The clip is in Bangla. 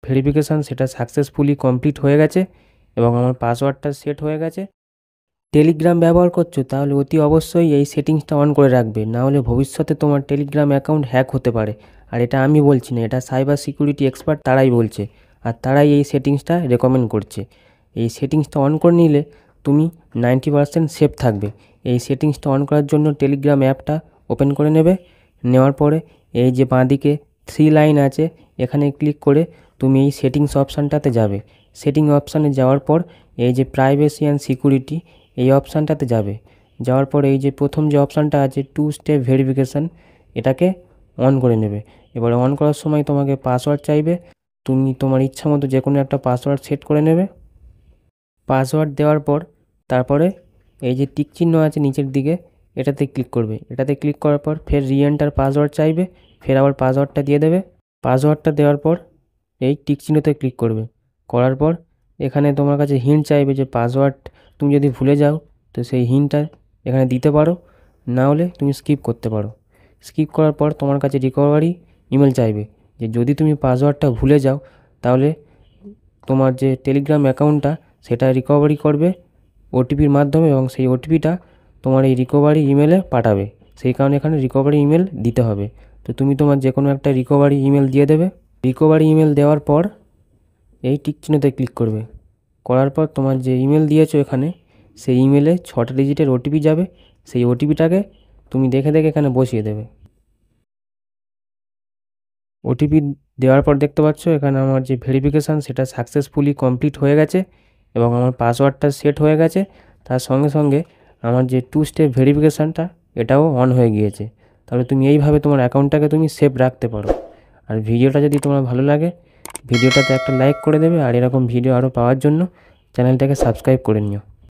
ভেরিফিকেশান সেটা সাকসেসফুলি কমপ্লিট হয়ে গেছে এবং আমার পাসওয়ার্ডটা সেট হয়ে গেছে। টেলিগ্রাম ব্যবহার করছো তাহলে অতি অবশ্যই এই সেটিংসটা অন করে রাখবে, না হলে ভবিষ্যতে তোমার টেলিগ্রাম অ্যাকাউন্ট হ্যাক হতে পারে। আর এটা আমি বলছি না, এটা সাইবার সিকিউরিটি এক্সপার্ট তারাই বলছে, আর তারাই এই সেটিংসটা রেকমেন্ড করছে। এই সেটিংসটা অন করে নিলে তুমি 90% সেফ থাকবে। এই সেটিংসটা অন করার জন্য টেলিগ্রাম অ্যাপটা ওপেন করে নেবে। নেওয়ার পরে এই যে বাঁদিকে 3 লাইন আছে, এখানে ক্লিক করে তুমি এই সেটিংস অপশানটাতে যাবে। সেটিং অপশানে যাওয়ার পর এই যে প্রাইভেসি অ্যান্ড সিকিউরিটি এই অপশানটাতে যাবে। যাওয়ার পর এই যে প্রথম যে অপশানটা আছে 2 স্টেপ ভেরিফিকেশান, এটাকে অন করে নেবে। এবারে অন করার সময় তোমাকে পাসওয়ার্ড চাইবে, তুমি তোমার ইচ্ছা মতো যে কোনো একটা পাসওয়ার্ড সেট করে নেবে। পাসওয়ার্ড দেওয়ার পর তারপরে এই যে টিক চিহ্ন আছে নিচের দিকে, এটাতে ক্লিক করবে। এটাতে ক্লিক করার পর ফের রিএন্টার পাসওয়ার্ড চাইবে, ফের আবার পাসওয়ার্ডটা দিয়ে দেবে। পাসওয়ার্ডটা দেওয়ার পর এই টিক চিহ্নতে ক্লিক করবে। করার পর এখানে তোমার কাছে হিন্ট চাইবে যে পাসওয়ার্ড তুমি যদি ভুলে যাও তো সেই হিন্টটা এখানে দিতে পারো, না হলে তুমি স্কিপ করতে পারো। স্কিপ করার পর তোমার কাছে রিকভারি ইমেল চাইবে, যে যদি তুমি পাসওয়ার্ডটা ভুলে যাও তাহলে তোমার যে টেলিগ্রাম অ্যাকাউন্টটা সেটা রিকভারি করবে ওটিপির মাধ্যমে, এবং সেই ওটিপিটা তোমার এই রিকভারি ইমেলে পাঠাবে। সেই কারণে এখানে রিকভারি ইমেল দিতে হবে। তো তুমি তোমার যে কোনো একটা রিকভারি ইমেল দিয়ে দেবে। রিকভারি ইমেল দেওয়ার পর এই টিক চিহ্নতে ক্লিক করবে। করার পর তোমার যে ইমেল দিয়েছো এখানে, সেই ইমেলে 6টা ডিজিটের ওটিপি যাবে। সেই ওটিপিটাকে তুমি দেখে দেখে এখানে বসিয়ে দেবে। ওটিপি দেওয়ার পর দেখতে পাচ্ছ এখানে আমার যে ভেরিফিকেশান সেটা সাকসেসফুলি কমপ্লিট হয়ে গেছে এবং আমার পাসওয়ার্ডটা সেট হয়ে গেছে। তার সঙ্গে সঙ্গে আমার যে 2 স্টেপ ভেরিফিকেশানটা এটাও অন হয়ে গিয়েছে। তাহলে তুমি এইভাবে তোমার অ্যাকাউন্টটাকে তুমি সেভ রাখতে পারো। আর ভিডিওটা যদি তোমার ভালো লাগে, ভিডিওটাতে একটা লাইক করে দেবে, আর এরকম ভিডিও আরও পাওয়ার জন্য চ্যানেলটাকে সাবস্ক্রাইব করে নিও।